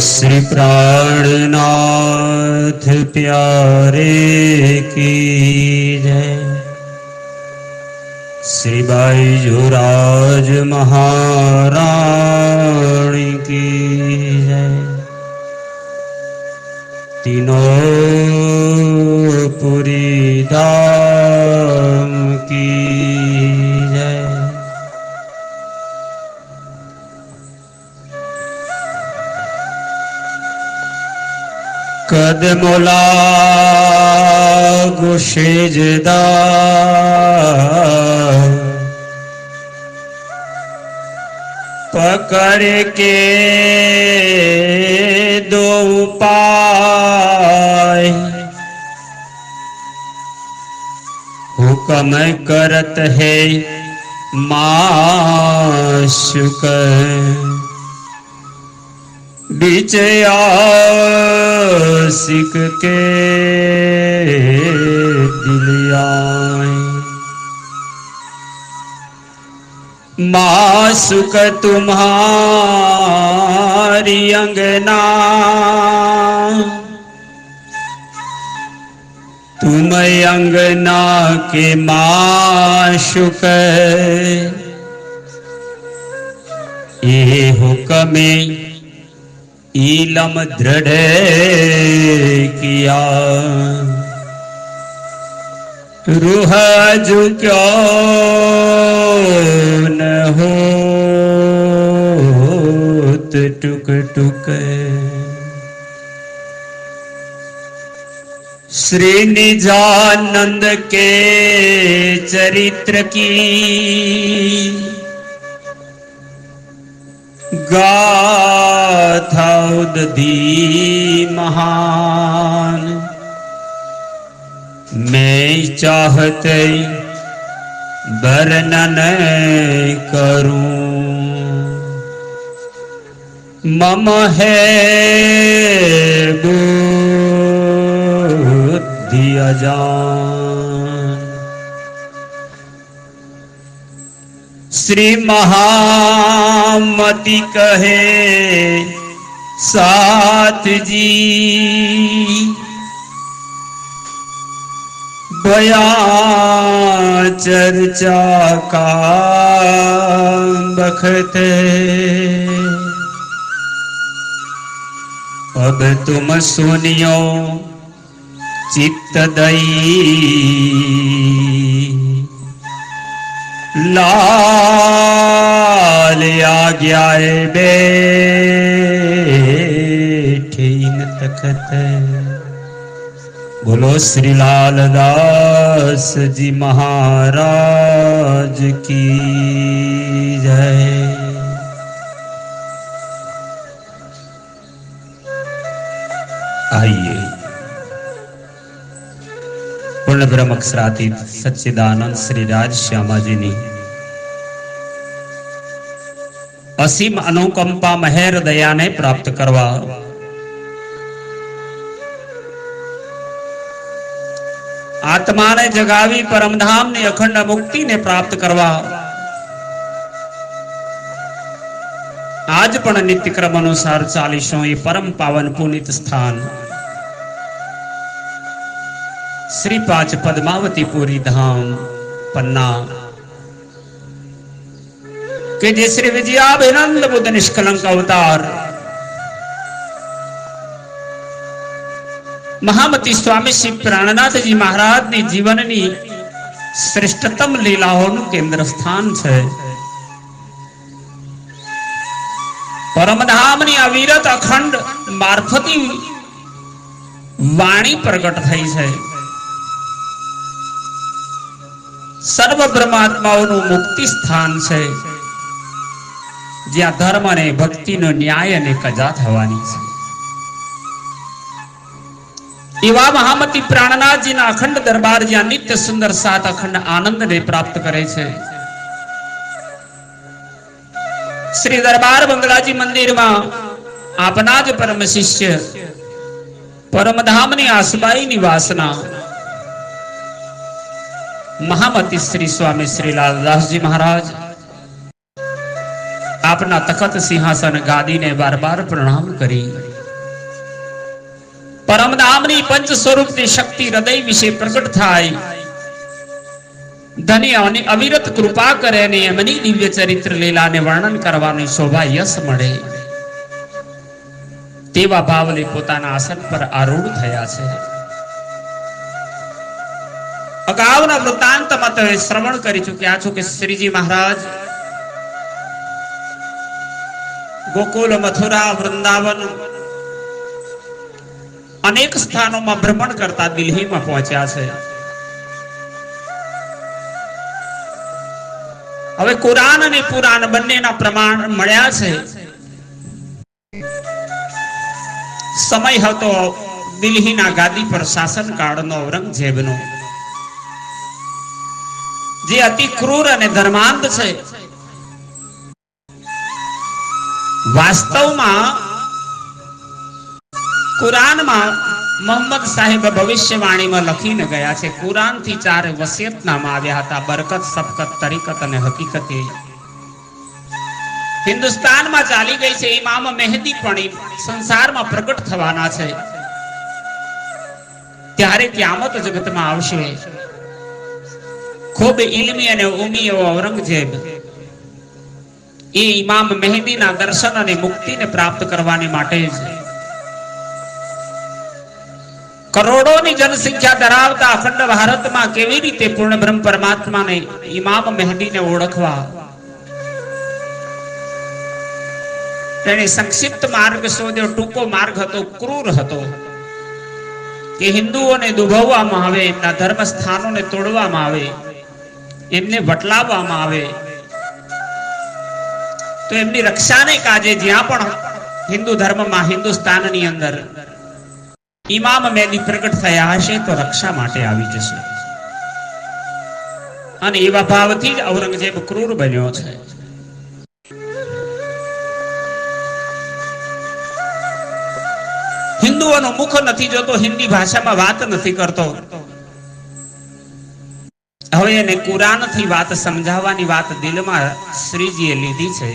श्री प्राणनाथ प्यारे की जय। श्री बाईजूराज महारानी की जय। तीनों पुरी धाम की जय। कदमोला गुशेजदा पकड़ के दो पाय हुक्म करत है माशुक बीच आशिक के दिल आए। माशुक तुम्हारी अंगना तुम अंगना के माशुक ये हुक्म ईलम दृढ़ किया रूह जो क्यों न हो टुक टुक। श्री निजानंद के चरित्र की गाथा उदधी महान मैं चाहते वर्णन करूं। मम है बुद्धि अजान। श्री महामति कहे साथ जी बयां चर्चा का बखत अब तुम सुनियो चित्त दई लाल आज्ञाए बैठे न तखत। बोलो श्री लाल दास जी महाराज की जय। आइए पूर्ण ब्रह्म अक्षरातीत सच्चिदानंद श्री राज श्यामा जी ने असीम अनुकंपा महेर दया ने प्राप्त करवा आत्मा ने जगावी परमधाम ने अखंड मुक्ति ने प्राप्त करवा आज पण नित्य क्रम अनुसार चालीसों ये परम पावन पुनित स्थान श्री 5 पद्मावती पुरी धाम पन्ना के जे श्री विजयाभिनंद बुद्ध निष्कलंक अवतार महामती स्वामी श्री प्राणनाथ जी महाराज ने जीवन नी श्रेष्ठतम लीलाओं केंद्र स्थान है। परमधाम नी अविरत अखंड मार्फती वाणी प्रकट थई है। सर्व ब्रह्मात्माओं मुक्ति स्थान है ज्या धर्म ने भक्ति नो न्याय ने कजा थवानी है। एवा महामती प्राणनाथ जी ना अखंड दरबार ज्या नित्य सुंदर सात अखंड आनंद ने प्राप्त करे छे। श्री दरबार बंगलाजी मंदिर में आपना ज परम शिष्य परमधाम ने आसबाई निवासना महामती श्री स्वामी श्री लालदास जी महाराज આપના તખત સિંહાસન ગાદીને બાર બાર પ્રણામ કરી પરમ નામની પંચ સ્વરૂપની શક્તિ હૃદય વિશે પ્રગટ થાય, ધન્ય અને અવિરત કૃપા કરે અને એમની દિવ્ય ચરિત્ર લીલાને વર્ણન કરવાની શોભા યશ મળે તેવા ભાવને પોતાના આસન પર આરૂઢ થયા છે. અગાઉના વૃત્તાંતમાં તમે શ્રવણ કરી ચૂક્યા છો કે શ્રીજી મહારાજ ગોકુલ, મથુરા, વૃંદાવન અનેક સ્થાનોમાં ભ્રમણ કરતા દિલ્હીમાં પહોંચ્યા છે. હવે કુરાન અને પુરાણ બંનેના પ્રમાણ મળ્યા છે. સમય હતો દિલ્હીના ગાદી પર શાસનકાળનો ઔરંગઝેબનો, જે અતિ ક્રૂર અને ધર્માંધ છે. વાસ્તવમાં કુરાનમાં મોહમ્મદ સાહેબ ભવિષ્યવાણીમાં લખીને ગયા છે. કુરાનથી 4 વસિયતનામા આવ્યા હતા: બરકત, સબકત, તરીકત અને હકીકતે. હિન્દુસ્તાનમાં ચાલી ગઈ છે. ઇમામ મહેદી પણ સંસારમાં પ્રગટ થવાના છે. ત્યારે કિયામત જગતમાં આવશે. ખૂબ ઇલ્મી અને ઉમી એવો ઔરંગઝેબ એ ઇમામ મહેદીના દર્શન અને મુક્તિને પ્રાપ્ત કરવાની માટે જ કરોડોની જનસંખ્યા ધરાવતા અખંડ ભારતમાં કેવી રીતે પૂર્ણ બ્રહ્મ પરમાત્માને ઇમામ મહેદીને ઓળખવા, તેણે સંક્ષિપ્ત માર્ગ શોધ્યો. ટૂંકો માર્ગ હતો, ક્રૂર હતો, કે હિન્દુઓને દુભવવામાં આવે, એમના ધર્મ સ્થાનોને તોડવામાં આવે, એમને વટલાવવામાં આવે, તો એમની રક્ષાને કાજે જ્યાં પણ હિન્દુ ધર્મમાં, હિન્દુસ્તાનની અંદર ઇમામ મહેદી પ્રગટ થયા હશે તો રક્ષા માટે આવી જશે. અને એવા ભાવથી જ ઔરંગઝેબ ક્રૂર બન્યો છે. હિન્દુઓનો મુખ નથી જોતો, હિન્દી ભાષામાં વાત નથી કરતો. હવે એને કુરાનથી વાત સમજાવવાની વાત દિલમાં શ્રીજીએ લીધી છે.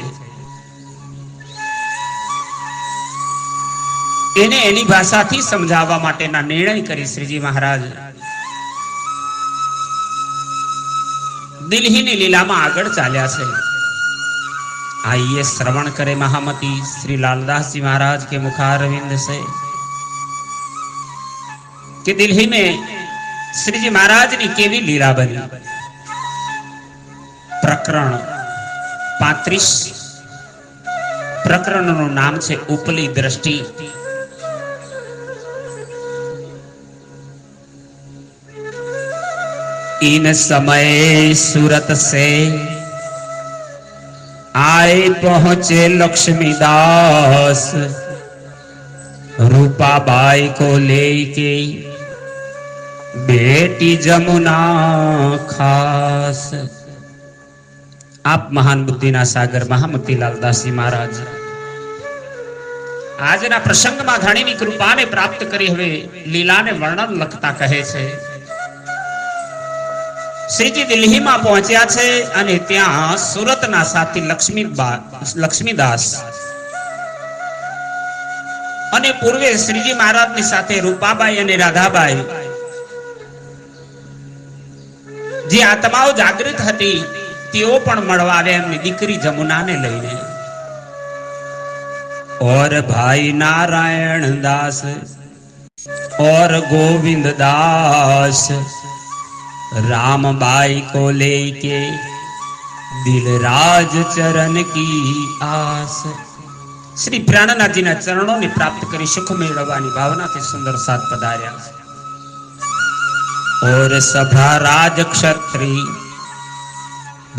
એને એની ભાષાથી સમજાવવા માટેના નિર્ણય કરી શ્રીજી મહારાજ દિલ્હીની લીલામાં આગળ ચાલ્યા છે. आइए श्रवण करे महामती श्री लालदास जी महाराज के मुखारविंद से कि दिल्ली में श्री जी महाराज ने केवी लीला बनी. प्रकरण 35. प्रकरणનું નામ છે ઉપલી દ્રષ્ટિ. इन समय सूरत से आए पहुंचे लक्ष्मीदास, रूपाबाई को लेके बेटी जमुना खास. आप महान बुद्धिना सागर महामतीलाल दासजी महाराज આજના પ્રસંગમાં ઘણીની કૃપાને પ્રાપ્ત કરી હવે લીલાને વર્ણન લખતા કહે છે. શ્રીજી દિલ્હીમાં પહોંચ્યા છે અને ત્યાં સુરતના સાથી લક્ષ્મીદાસ અને પૂર્વે શ્રીજી મહારાજની સાથે રૂપાબાઈ અને રાધાબાઈ જે આત્માઓ જાગૃત હતી તેઓ પણ મળવા આવ્યા એમની દીકરી જમુનાને લઈને. और भाई नारायण दास और गोविंद दास रामबाई को लेके दिलराज चरण की आस. श्री प्राणनाथ जी ना चरणों ने प्राप्त करी सुख मेळवવાની भावनाથી सुंदर साथ पधार्या. और सभा राज क्षत्रि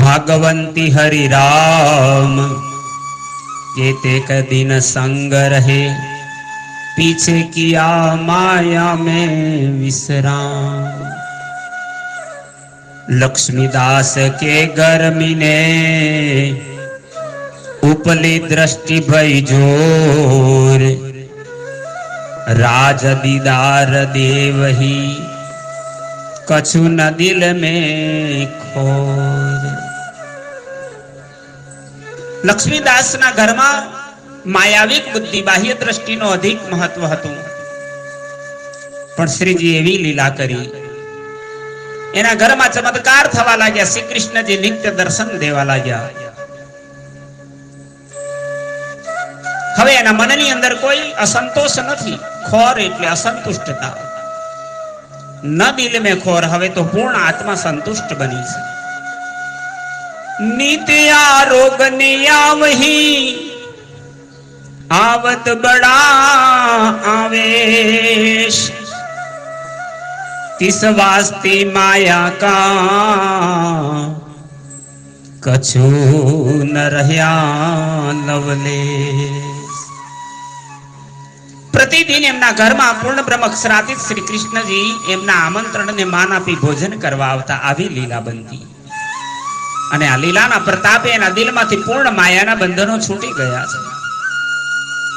भागवंती हरि राम केतेक दिन संग रहे पीछे किया माया में विश्राम. लक्ष्मीदास के गर्मी ने उपली दृष्टि भई जोर, राज दीदार देव ही कछु न दिल में खोर. લક્ષ્મીદાસના ઘરમાં માયાવિક બુદ્ધિ બાહ્ય દ્રષ્ટિનો અધિક મહત્વ હતું, પણ શ્રીજી એવી લીલા કરી, એના ઘરમાં ચમત્કાર થવા લાગ્યા. શ્રી કૃષ્ણજી નિત્ય દર્શન દેવા લાગ્યા. હવે એના મનની અંદર કોઈ અસંતોષ નથી. ખોર એટલે અસંતુષ્ટતા. ન દિલ મેં ખોર, હવે તો પૂર્ણ આત્મા સંતુષ્ટ બની છે. નિત્ય આરોગ નિયાવહી आवत बड़ा आवेश, तिस वास्ते माया का कछु न રહ્યા નવલેશ. પ્રતિદિન એમના ઘરમાં પૂર્ણ બ્રહ્મ અક્ષરાતીત શ્રી કૃષ્ણજી એમના આમંત્રણને માન આપી ભોજન કરવા આવતા. આવી લીલા બનતી, અને આ લીલાના પ્રતાપે એના દિલમાંથી પૂર્ણ માયાના બંધનો છૂટી ગયા છે.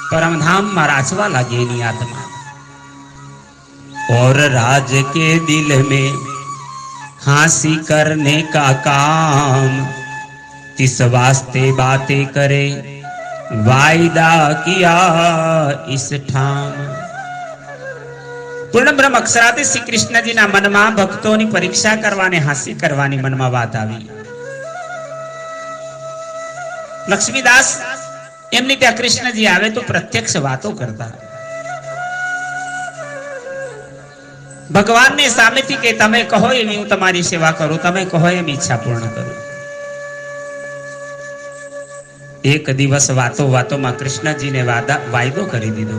परमधाम राजवा लगे नहीं आत्मा. और राज के दिल में हांसी करने का काम, किस वास्ते बातें करे वायदा किया इस ठाम. पूर्ण ब्रह्म अक्षराती श्री कृष्णजी ना मनमा भक्तों परीक्षा करवाने हांसी करवानी मनमा बात आई. लक्ष्मीदास એમની ત્યાં કૃષ્ણજી આવે તો પ્રત્યક્ષ વાતો કરતા. ભગવાનને સામેથી કે તમે કહો એમ હું તમારી સેવા કરું, તમે કહો એમ ઈચ્છા પૂર્ણ કરું. એક દિવસ વાતો વાતોમાં કૃષ્ણજીને વાયદો કરી દીધો.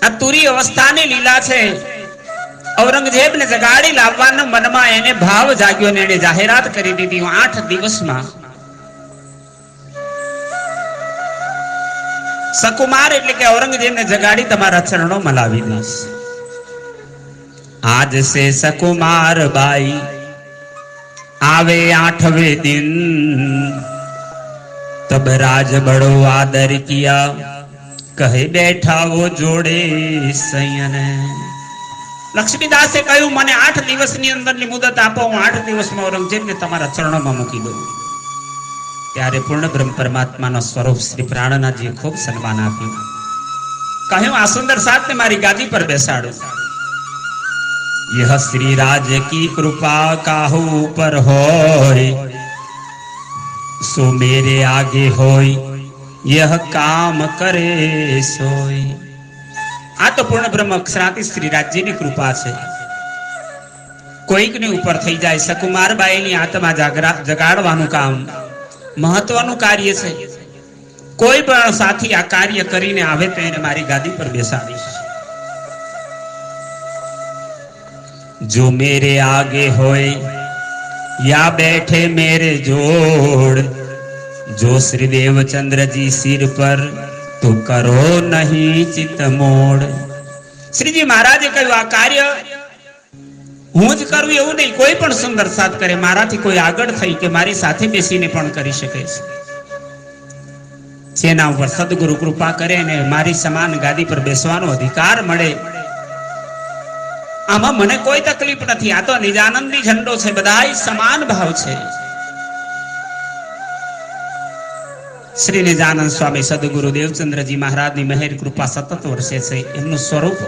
આ તુરી અવસ્થાની લીલા છે. ઔરંગઝેબને જગાડી લાવવાનો મનમાં એને ભાવ જાગ્યો ને એને જાહેરાત કરી દીધી, હું 8 દિવસમાં સકુમાર એટલે કે ઔરંગઝેબને જગાડી તમારા ચરણોમાં લાવી દઈશ. આજ સે સકુમાર બાઈ આવે 8वें दिन, तब राज बड़ो आदर किया कहे बैठा वो जोड़े सैयन. લક્ષ્મીદાસે કહ્યું મને 8 દિવસની અંદરની મુદત આપો, હું 8 દિવસમાં ઔરંગઝેબને તમારા ચરણોમાં મૂકી દઉં. ત્યારે પૂર્ણ બ્રહ્મ પરમાત્માનો સ્વરૂપ શ્રી પ્રાણનાથજીએ ખૂબ સન્માન આપ્યું. કહ્યું આ સુંદર સાધને મારી ગાદી પર બેસાડો. યહ શ્રી રાજ કી કૃપા કાહુ ઉપર હોય, સો મેરે આગે હોય યહ કામ કરે સોય. આ તો પૂર્ણ બ્રહ્મ અક્ષરાતી શ્રી રાજ્યની કૃપા છે. કોઈકની ઉપર થઈ જાય. સકુમારબાઈની આત્મા જગાડવાનું કામ મહત્વનું કાર્ય છે. કોઈ પણ સાથી આ કાર્ય કરીને આવે તો એને મારી ગાદી પર બેસાડીશ. જો મેરે આગે હોય યા બેઠે મેરે જોડ, જો શ્રી દેવચંદ્રજી સિર પર તો કરો નહીં ચિત મોડ. શ્રીજી મહારાજે કહ્યું આ કાર્ય હું જ કરું એવું નહીં, કોઈ પણ સુંદર સાથ કરે, મારાથી કોઈ આગળ થઈ કે મારી સાથે બેસીને પણ કરી શકે છે. જેના ઉપર સદગુરુ કૃપા કરે ને મારી સમાન ગાદી પર બેસવાનો અધિકાર મળે, આમાં મને કોઈ તકલીફ નથી. આ તો નિજાનંદી ઝંડો છે, બધાય સમાન ભાવ છે. શ્રી નિજાનંદ સ્વામી સદગુરુ દેવચંદ્રજી મહારાજની મહેર કૃપા સતત વર્ષે છે. એમનું સ્વરૂપ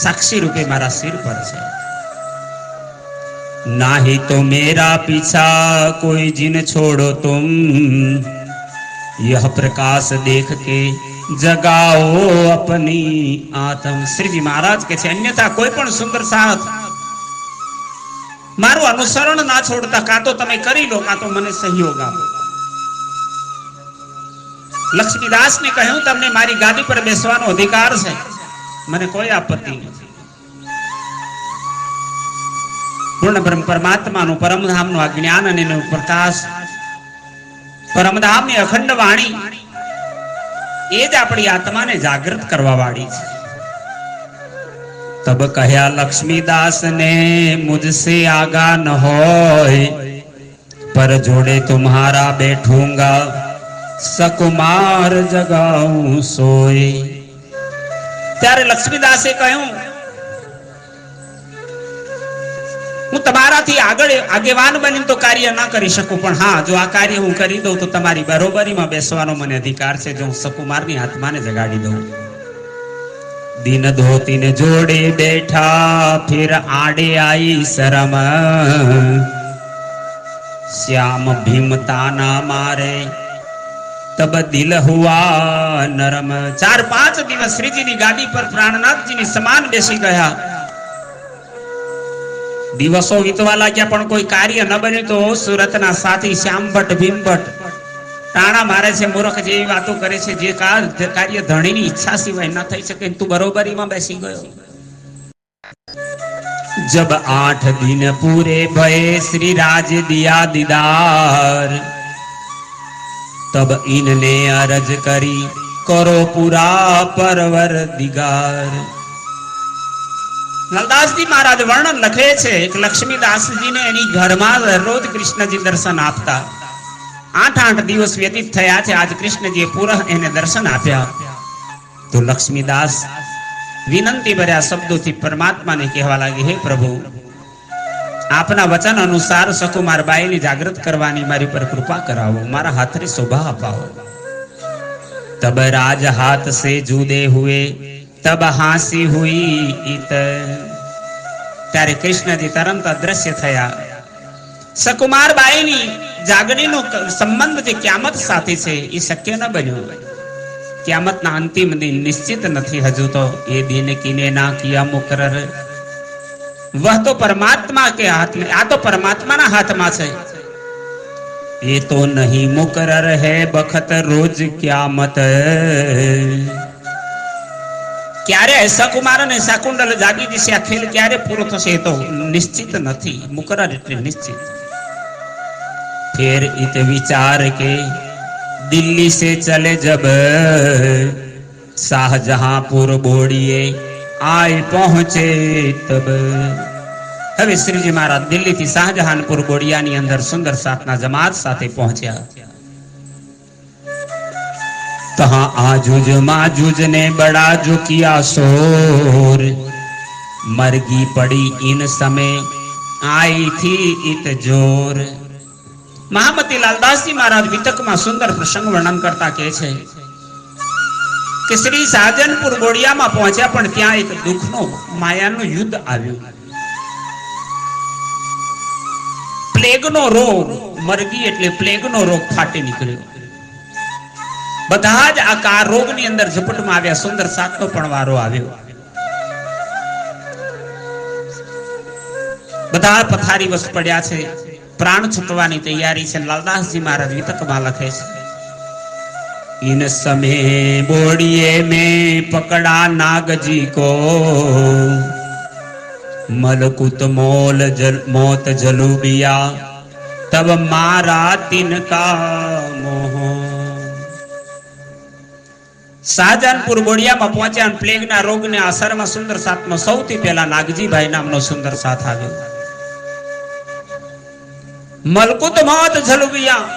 સાક્ષી રૂપે મારા સિર પર છે. नाही तो मेरा पीछा कोई जिन छोड़ो तुम, यह प्रकाश देख के जगाओ अपनी आत्म. श्रीजी महाराज के છે અન્યથા કોઈ પણ સુંદર સાથ મારું અનુસરણ ના છોડતા, કાં તો તમે કરી લો કાં તો મને સહયોગ આપો. લક્ષ્મીદાસ ને કહ્યું તમને મારી ગાદી પર બેસવાનો અધિકાર છે, મને કોઈ આપત્તિ નથી. પૂર્ણ બ્રહ્મ પરમાત્માનું પરમધામનું આ જ્ઞાન અને એનો પ્રકાશ, પરમધામની અખંડ વાણી એ જ આપણી આત્માને જાગૃત કરવા વાળી છે. તબ કહ્યા લક્ષ્મીદાસ ને મુझसे आगा न होय, पर जोड़े तुम्हारा बैठूंगा सकुमार जगाऊं सोय. ત્યારે લક્ષ્મીદાસે કહ્યું હું તમારાથી આગળ આગેવાન બનીને તો કાર્ય ના કરી શકું, પણ હા, જો આ કાર્ય હું કરી દઉં તો તમારી બરોબરીમાં બેસવાનો મને અધિકાર છે. જો હું સકુમારની આત્માને જગાડી દઉં. દિન ધોતીને જોડે બેઠા, ફિર આડે આઈ શરમ, શ્યામ ભીમતા ના મારે તબ દિલ હુઆ નરમ. 4-5 દિવસ શ્રીજીની ગાદી પર પ્રાણનાથજીની સમાન બેસી ગયા. દિવસો વીતવા લાગ્યા પણ કોઈ કાર્ય ન બન્યું. તો સુરતના સાથી શ્યામભટ્ટ ભીમભટ્ટ તાણા મારે છે, મૂર્ખ જેવી વાતો કરે છે. જે કાર્ય ધણીની ઈચ્છા સિવાય ન થઈ શકે, તું બરોબરીમાં બેસી ગયો. जब 8 दिन पूरे भये श्री राज दिया दीदार, तब इनने अरज करी करो पूरा परवर दिगार. લાલદાસજી મહારાજ વર્ણન લખે છે કે લક્ષ્મીદાસજીને એની ઘરમાં રોજ કૃષ્ણજી દર્શન આપતા. 8 દિવસ વ્યતીત થયા છે. આજ કૃષ્ણજીએ પૂરા એને દર્શન આપ્યા. તો લક્ષ્મીદાસ વિનંતી ભર્યા શબ્દોથી પરમાત્માને કહેવા લાગે, હે પ્રભુ, આપના વચન અનુસાર સકુમાર બાઈની જાગૃત કરવાની મારી પર કૃપા કરાવો, મારા હાથની શોભા અપાવો. તબ રાજ હાથ સે જુદે હુએ તબ હાંસી હુઈ ઈત. ત્યારે કૃષ્ણજી તરત અદ્રશ્ય થયા. સકુમાર બાઈની જાગણીનો સંબંધ જે ક્યામત સાથે છે એ શક્ય ન બન્યું. ક્યામતના અંતિમ દિન નિશ્ચિત નથી હજુ. તો એ દિન કીને ના કિયા મુકરર, વહ તો પરમાત્મા કે હાથ में, આ તો પરમાત્માના હાથમાં છે. એ તો નહીં મુકરર હૈ બખત રોજ ક્યામત. ક્યારે સકુમાર અને શાકુંડલ જાગી જશે, આ ખેલ ક્યારે પૂરો થશે એ તો નિશ્ચિત નથી. મુકરર એટલે નિશ્ચિત. फिर इत विचार के दिल्ली से चले जब शाहजहांपुर बोड़िए आए पहुंचे तब. હવે શ્રીજી મહારાજ દિલ્હીથી શાહજહાનપુર બોડિયાની અંદર સુંદર સાતના જમાત સાથે પહોંચ્યા. तहाँ आजुज माजुज ने बड़ा जो किया शोर, मरगी पड़ी इन समय आई थी इत जोर. મહામતી લાલદાસજી મહારાજ વિતકમાં સુંદર પ્રસંગ વર્ણન કરતા કહે છે કે શ્રી શાહજહાનપુર બોડિયામાં પહોંચ્યા, પણ ત્યાં એક દુઃખનો માયાનું યુદ્ધ આવ્યું. પ્લેગનો રોગ, મરગી એટલે પ્લેગનો રોગ ફાટી નીકળ્યો. બધા જ આ રોગની અંદર ઝપટમાં આવ્યા. સુંદર સાતનો પણ વારો આવ્યો. બધા પથારીવશ પડ્યા છે. प्राण छुटवानी तैयारी से. लालदासजी महाराज वितकमा लखे छे, इन समय बोड़िए में पकड़ा नागजी को, मलकुत मोल मौत जलूबिया तब मारा तिनका मोह. શાહજહાનપુર બોડિયામાં પહોંચ્યા અને પ્લેગના રોગના અસરમાં સુંદર સાતનો સૌથી પહેલા નાગજીભાઈ નામનો સુંદર સાથ આવ્યો. મલકુત મોત જલુબિયા,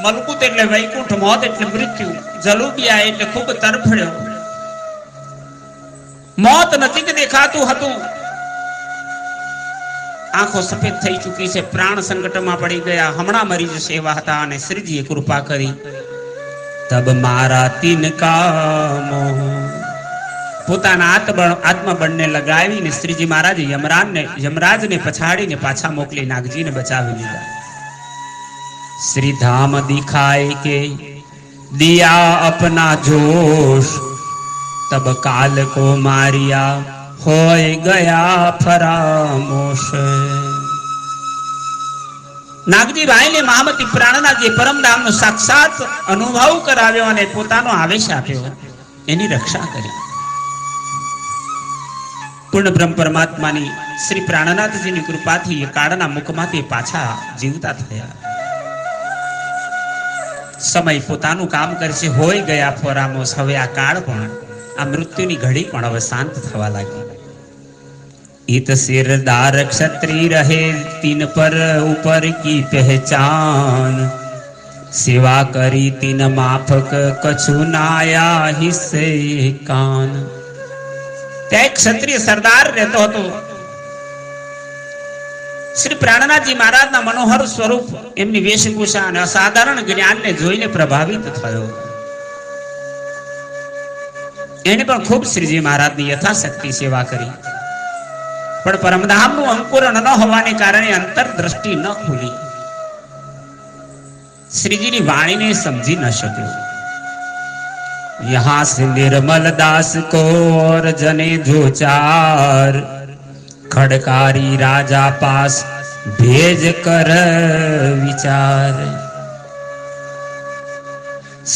મલકુત એટલે વૈકુંઠ, મોત એટલે મૃત્યુ, જલુબિયા એટલે ખૂબ તરફડ્યો. મોત નજીક દેખાતું હતું. આંખો સફેદ થઈ ચૂકી છે. પ્રાણ સંકટમાં પડી ગયા. હમણાં મરી જશે એવા હતા. અને શ્રીજીએ કૃપા કરી. તબ મારા તિનકા મોહ, પોતાના આત્મબળને લગાવીને શ્રીજી મહારાજે યમરાજને પછાડીને પાછા મોકલી નાગજીને બચાવી લીધા. શ્રી ધામ દિખાય કે દિયા અપના જોશ, તબ કાલ કો મારિયા હોય ગયા ફરામોશ. નાગજી ભાઈને મહામતી પ્રાણના જે પરમધામનો સાક્ષાત અનુભવ કરાવ્યો અને પોતાનો આવેશ આપ્યો, એની રક્ષા કરી. પૂર્ણ બ્રહ્મ પરમાત્માની શ્રી પ્રાણનાથજીની કૃપાથી એ કાળના મુખમાંથી પાછા જીવતા થયા. સમય પોતાનું કામ કરશે. હોય ગયા ફોરામોસ. હવે આ કાળ પણ, આ મૃત્યુની ઘડી પણ હવે શાંત થવા લાગી. इत सिरदार क्षत्रिय रहे तीन पर ऊपर की पहचान, सेवा करी तीन माफक कछु नाया हिस्से कान. ત્યાં એક ક્ષત્રિય સરદાર રહેતો હતો. શ્રી પ્રાણનાથજી મહારાજના મનોહર સ્વરૂપ, એમની વેશભૂષા અને અસાધારણ જ્ઞાનને જોઈને પ્રભાવિત થયો. એને પણ ખૂબ શ્રીજી મહારાજની યથાશક્તિ સેવા કરી, પણ પરમધામનું અંકુરણ ન હોવાને કારણે અંતરદ્રષ્ટિ ન ખુલી. શ્રીજીની વાણીને સમજી ન શક્યો. યહાં સે નિર્મલ દાસ કો ઓર જને જો ચાર, ખડકારી રાજા પાસ ભેજ કર વિચાર.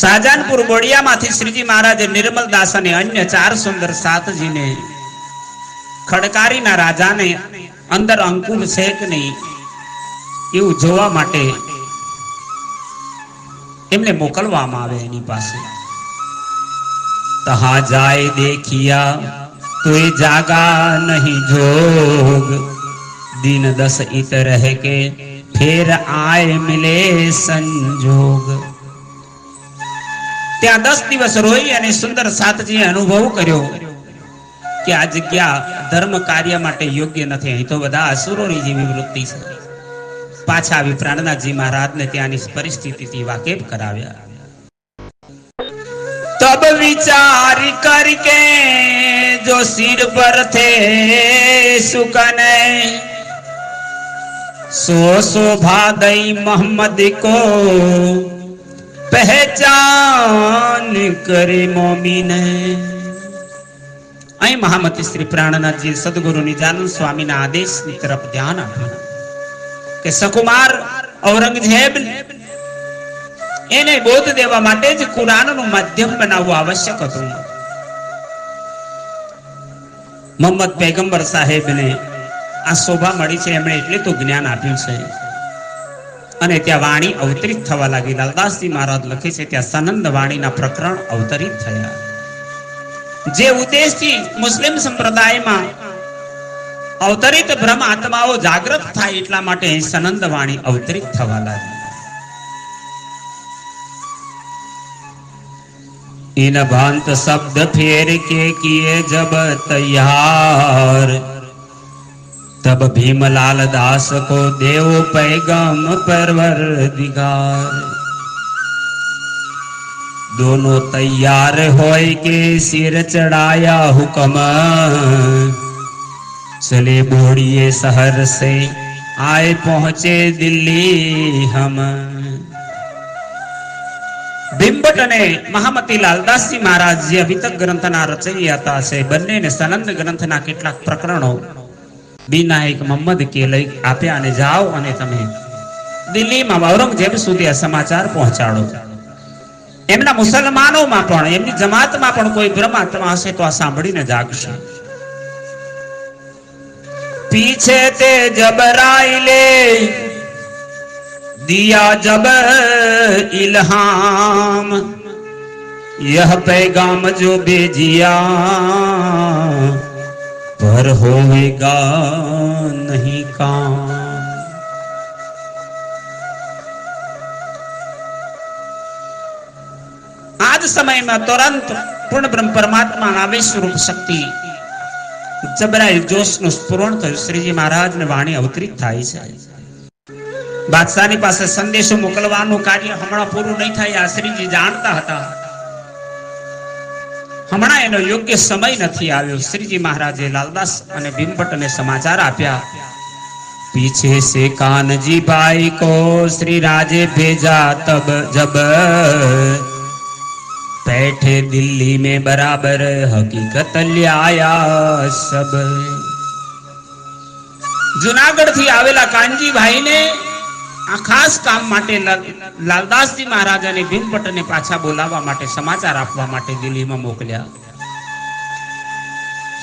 શાહજહાનપુર બોડિયામાંથી શ્રીજી મહારાજે નિર્મલ દાસ અને અન્ય 4 સુંદર સાતજીને ખડકારીના રાજાને અંદર અંકુર છે કે નહીં એવું જોવા માટે એમને મોકલવામાં આવે એની પાસે. તહા જાય દેખિયા તો એ જાગા નહીં જોગ, दिन 10 इत रह के फिर आए मिले संजोग. ત્યાં 10 દિવસ રોઈ અને સુંદર સાતજીએ અનુભવ કર્યો કે આ જગ્યા ધર્મ કાર્ય માટે યોગ્ય નથી, અહીં તો બધા અસુરોની જેવી વૃત્તિ છે. પાછા આવી પ્રાણનાથજી મહારાજને ત્યાંની પરિસ્થિતિથી વાકેફ કરાવ્યા. तब विचार करके जो सिर पर थे सुकने, सो शोभा दई मोहम्मद को पहचान करे मोमिने. અહીં મહામતી શ્રી પ્રાણનાથજી સદગુરુની જાનુ સ્વામીના આદેશની તરફ ધ્યાન આપ્યું કે સકુમાર ઔરંગઝેબ એને બોધ દેવા માટે જ કુરાનનું માધ્યમ બનાવવું આવશ્યક હતું. મોહમ્મદ પૈગંબર સાહેબને આ શોભા મળી છે, એમણે એટલે તો જ્ઞાન આપ્યું છે. અને ત્યાં વાણી અવતરિત થવા લાગી. લાલદાસજી મહારાજ લખે છે ત્યાં સનંદ વાણીના પ્રકરણ અવતરિત થયા. જે ઉદ્દેશથી મુસ્લિમ સંપ્રદાયમાં અવતરિત બ્રહ્મ આત્માઓ જાગૃત થાય એટલા માટે સનંદ વાણી અવતરિત થવા લાગી. इन भांत शब्द फेर के किए जब तैयार, तब भीमलाल दास को देव पैगम परवरदिगार. दोनों तैयार होय के सिर चढ़ाया हुक्म, चले बोड़िए शहर से आए पहुंचे दिल्ली हम. ભીમભટ્ટ અને મહામતી લાલદાસજી મહારાજ જે અભિતક ગ્રંથના રચયિતા છે, બંનેને સનંદ ગ્રંથના કેટલાક પ્રકરણો બીનાયક મોહમ્મદ કે લઈ આપ્યા અને જાઓ અને તમે દિલ્હીમાં ઔરંગઝેબ સુધી આ સમાચાર પહોંચાડો. એમના મુસલમાનોમાં પણ, એમની જમાતમાં પણ કોઈ બ્રહ્માત્મા હશે તો આ સાંભળીને જાગશે. પીછે તે જબરાઈલે दिया जब इल्हाम, यह पैगाम जो भेजिया पर होवेगा नहीं काम. आज समय में तुरंत पूर्ण ब्रह्म परमात्मा आवेश रूप शक्ति जबराइल जोश નું સ્ફુરણ થયું. શ્રીજી મહારાજ ને વાણી અવતરિત થાય છે. બાદશાહની પાસે સંદેશો મોકલવાનું કાર્ય હમણાં પૂરું નહીં થાય, આ શ્રીજી જાણતા હતા. હમણાં એનો યોગ્ય સમય નથી આવ્યો. શ્રીજી મહારાજે લાલદાસ અને ભીમભટ્ટને સમાચાર આપ્યા. पीछे से कानजी भाई को श्री राजे भेजा तब जब, बैठे दिल्ली में बराबर हकीकत ल्याया सब. જુનાગઢ થી આવેલા કાનજીભાઈ ને આ ખાસ કામ માટે લાલદાસજી મહારાજ અને ભીમભટ્ટને પાછા બોલાવવા માટે, સમાચાર આપવા માટે દિલ્હીમાં મોકલ્યા.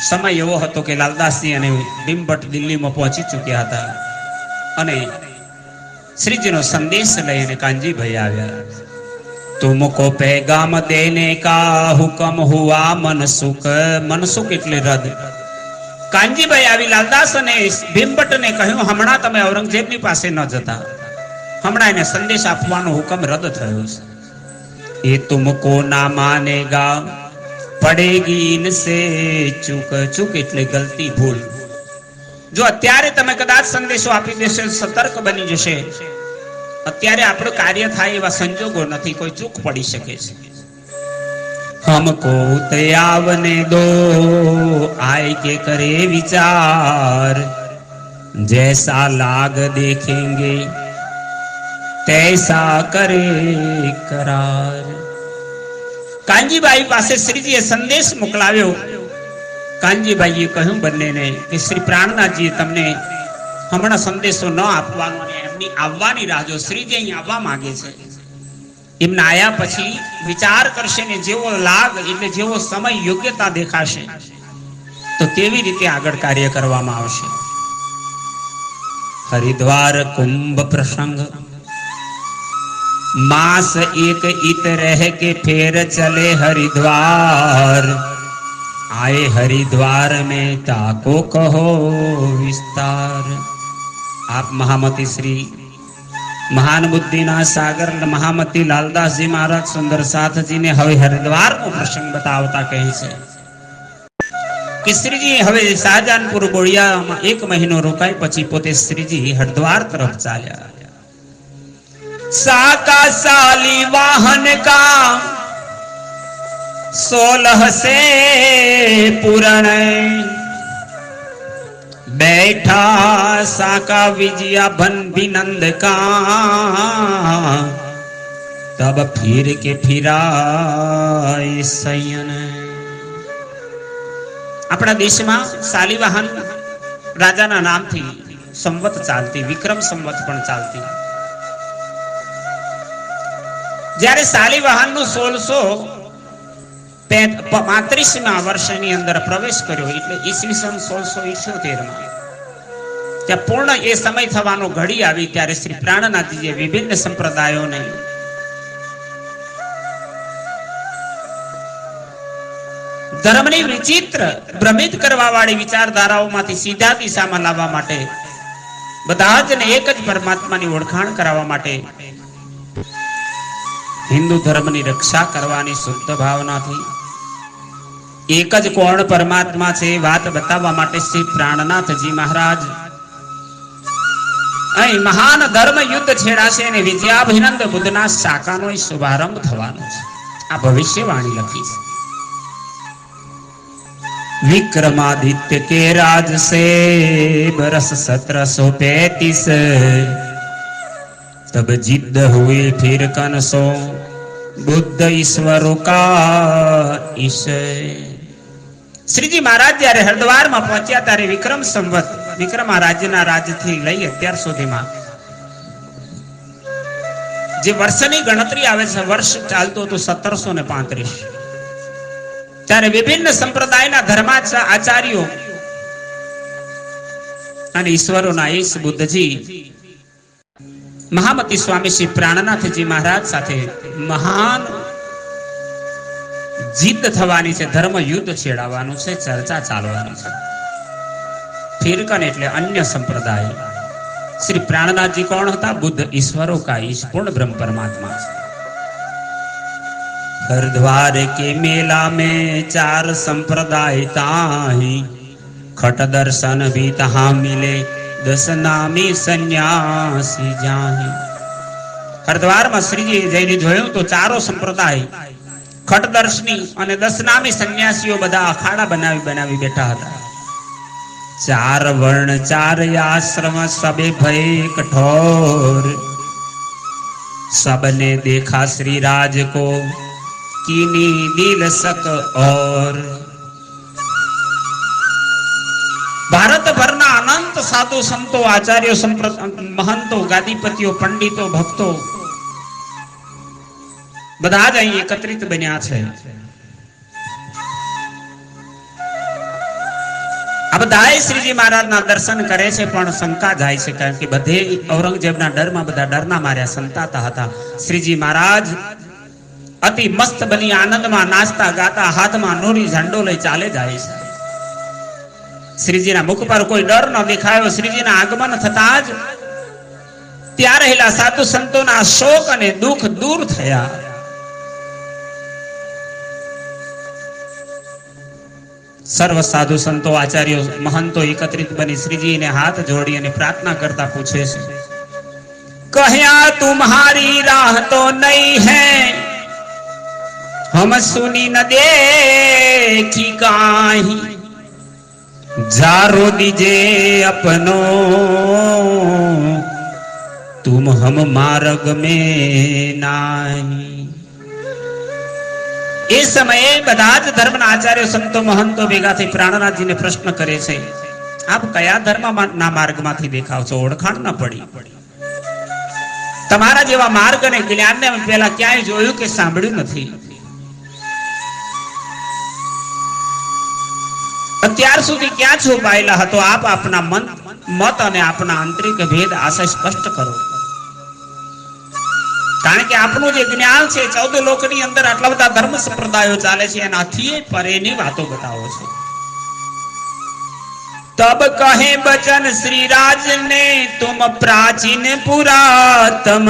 સમય એવો હતો કે લાલદાસજી અને ભીમભટ્ટ દિલ્હીમાં પહોંચી ચૂક્યા હતા અને શ્રીજીનો સંદેશ લઈને કાનજીભાઈ આવ્યા. तुमको पैगाम देने का हुक्म हुआ मनसुख. मनसुख એટલે રદ. કાનજીભાઈ આવી લાલદાસ અને ભીમભટ્ટને કહ્યું, હમણાં તમે ઔરંગઝેબની પાસે ન જતા, હમણાં એને સંદેશ આપવાનો હુકમ રદ થયો છે. એ તુમકો ના માનેગા પડેગી ઇનસે ચૂક. ચૂક એટલે ગલતી, ભૂલ. જો અત્યારે તમે કદાચ સંદેશો આપી દેશો, સતર્ક બની જશે, અત્યારે આપણું કાર્ય થાય એવા સંજોગો નથી, કોઈ ચૂક પડી શકે છે. हमको तयावने दो आय के करे विचार, जैसा लाग देखेंगे तैसा करे करार. कांजीबाई પાસે શ્રીજીએ સંદેશ મોકલાવ્યો. કાંજીબાઈએ કહ્યું બંનેને કે શ્રી પ્રાણનાથજીએ તમને હમણાં સંદેશો ન આપવાનો અને એમની આવવાની રાહ જો. શ્રીજી અહીં આવવા માંગે છે. એમના આયા પછી વિચાર કરશે ને જેવો લાગ એટલે જેવો સમય યોગ્યતા દેખાશે તો તેવી રીતે આગળ કાર્ય કરવામાં આવશે. હરિદ્વાર કુંભ પ્રસંગ मास एक इत रह के फिर चले हरिद्वार, आए हरिद्वार में ताको कहो विस्तार. आप महामती श्री महान बुद्धिना सागर महामती लालदासजी महाराज सुंदर साथ जी ने हवे हरिद्वार नो प्रसंग बतावता कहे छे कि श्रीजी हवे शाहजहानपुर बोड़िया में 1 महीनो रोकाई પછી પોતે શ્રીજી हरिद्वार तरफ चाल्या. साका साली वाहन का 16 से पूर्ण, बैठा साका विजया भन विनंद का, तब फिर के फिरा सयन. આપણા દેશમાં શાલીવાહન રાજાના નામથી સંવત ચાલતી, વિક્રમ સંવત પણ ચાલતી. જ્યારે શાલીવાહનનું 1635માં વર્ષની અંદર પ્રવેશ કર્યો એટલે ઈસવીસન 1678માં ત્યાં પૂર્ણ એ સમય થવાનો ઘડી આવી ત્યારે શ્રી પ્રાણનાથજીએ વિભિન્ન સંપ્રદાયોને ધર્મની વિચિત્ર ભ્રમિત કરવા વાળી વિચારધારાઓમાંથી સીધા દિશામાં લાવવા માટે, બધા જ એક જ પરમાત્માની ઓળખાણ કરાવવા માટે, હિન્દુ ધર્મની રક્ષા કરવાની શુદ્ધ ભાવનાથી એક જ કોણ પરમાત્મા છે વાત બતાવવા માટે શ્રી પ્રાણનાથજી મહારાજ અહીં મહાન ધર્મ યુદ્ધ છેડાશે અને વિજયાભિનંદ બુદ્ધના શાખાનો શુભારંભ થવાનો છે. આ ભવિષ્યવાણી લખી છે. विक्रमादित्य के राज से बरस 1735, तब जिद्द हुई फिर कनसो बुद्ध ईश्वरों का ईशय. श्रीजी महाराज જ્યારે હરિદ્વારમાં પહોંચ્યા ત્યારે વિક્રમ સંવત, વિક્રમા રાજ્યના રાજથી લઈ અત્યાર સુધીમાં જે વર્ષની ગણતરી આવે છે, વર્ષ ચાલતું હતું 1735. ત્યારે વિભિન્ન સંપ્રદાયના ધર્માચાર્યો અને ઈશ્વરોના ઈશ બુદ્ધજી મહામતી સ્વામી શ્રી પ્રાણનાથજી મહારાજ સાથે મહાન જીત થવાની છે, ધર્મ યુદ્ધ છેડાવવાનું છે, ચર્ચા ચાલવાની છે. ફિરકન એટલે અન્ય સંપ્રદાય. શ્રી પ્રાણનાથજી કોણ હતા? બુદ્ધ ઈશ્વરો કા ઈશ, પૂર્ણ બ્રહ્મ પરમાત્મા છે. हरिद्वार के मेला में 4 संप्रदाय ताही, खट दर्शन भी तहाँ मिले 10 नामी सन्यासी जाही. હરિદ્વારમાં શ્રીજી જઈને જોયું તો 4 સંપ્રદાય, ખટદર્શની અને 10 નામી સન્યાસીઓ બધા અખાડા બનાવી બેઠા હતા. 4 વર્ણ 4 આશ્રમ સબે ભય કઠોર, सबने देखा श्री राज को कीनी दिल सक और. भारत भરના અનંત સાધુ સંતો, આચાર્યો, મહંતો, ગાદીપતિઓ, પંડિતો, ભક્તો બધા જ અહીં એકત્રિત બન્યા છે. આ બધાએ શ્રીજી મહારાજના દર્શન કરે છે પણ શંકા જાય છે, કારણ કે બધે ઔરંગઝેબના ડરમાં બધા ડરના માર્યા સંતાતા હતા. શ્રીજી મહારાજ અતિ મસ્ત બની આનંદમાં નાચતા ગાતા હાથમાં નૂરી ઝંડો લઈ ચાલે જાય છે. શ્રીજીના મુખ પર કોઈ ડર ન દેખાયો. શ્રીજીના આગમન થતા જ ત્યાં રહેલા સાધુ સંતોના શોક અને દુઃખ દૂર થયા. સર્વ સાધુ સંતો આચાર્યો મહંતો એકત્રિત બની શ્રીજીને હાથ જોડી અને પ્રાર્થના કરતા પૂછે છે, કહ્યા તુમ્હારી રાહ તો નહીં હૈ, હમ સુની ન देखी काहीं, जारो दीजे अपनो तुम हम मार्ग में नाही। એ સમયે બધા જ ધર્મના આચાર્યો સંતો મહંતો ભેગા થઈ પ્રાણનાથજીને પ્રશ્ન કરે છે, આપ કયા ધર્મના માર્ગમાંથી દેખાવ છો? ઓળખાણ ન પડી. તમારા જેવા માર્ગ અને જ્ઞાનને અમે પહેલા ક્યાંય જોયું કે સાંભળ્યું નથી. અત્યાર સુધી ક્યાં છુપાયેલા હતો? આપ આપના મત અને આપના આંતરિક ભેદ આશય સ્પષ્ટ કરો. કારણ કે આપનું જે જ્ઞાન છે 14 લોકની અંદર આટલા બધા ધર્મ સંપ્રદાયો ચાલે છે, એનાથી પરેની વાતો બતાવો છો. तब कहे बचन श्री राज ने तुम प्राचीन पुरातम,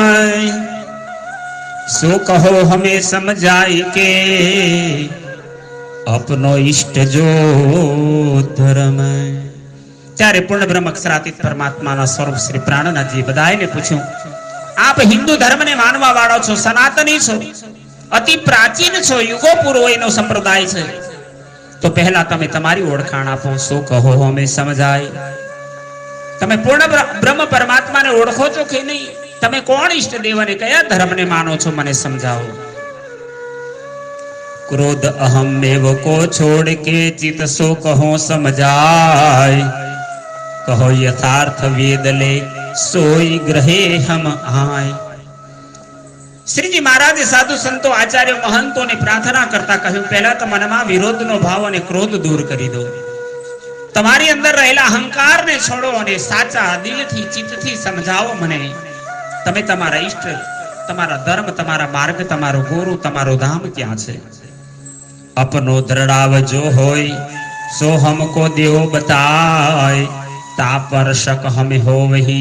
सो कहो हमें समझाई के अपनो इष्ट जो धर्म. ત્યારે પૂર્ણ બ્રહ્મ અક્ષરાતીત પરમાત્માના સ્વરૂપ શ્રી પ્રાણનાથજી બધાને પૂછ્યું, આપ હિન્દુ ધર્મને માનવા વાળો છો, સનાતની છો, અતિ પ્રાચીન છો, યુગો પૂર્વનો સંપ્રદાય છે, તો પહેલા તમે તમારી ઓળખાણ આપો. શું કહો અમે સમજાય? તમે પૂર્ણ બ્રહ્મ પરમાત્માને ઓળખો છો કે નહીં? તમે કોણ ઈષ્ટદેવ અને કયા ધર્મને માનો છો મને સમજાવો. क्रोध अहम मेव को छोड़ के चित सो कहो समझाय, कहो यथार्थ वेद ले सोई ग्रहे हम आय. શ્રીજી મહારાજે સાધુ સંતો આચાર્યો મહંતોને પ્રાર્થના કરતા કહ્યું, પહેલા તો મનમાં વિરોધનો ભાવ અને ક્રોધ દૂર કરી દો. તમારી અંદર રહેલા અહંકારને છોડો અને સાચા દિલથી ચિત્તથી સમજાવો મને. તમે તમારા ઈષ્ટ, તમારા ધર્મ, તમારા માર્ગ, તમારો ગુરુ, તમારો ધામ ક્યાં છે? अपनो दृढ़ाव जो होय सो हमको देहो बताय, तापर शक हमें हो वही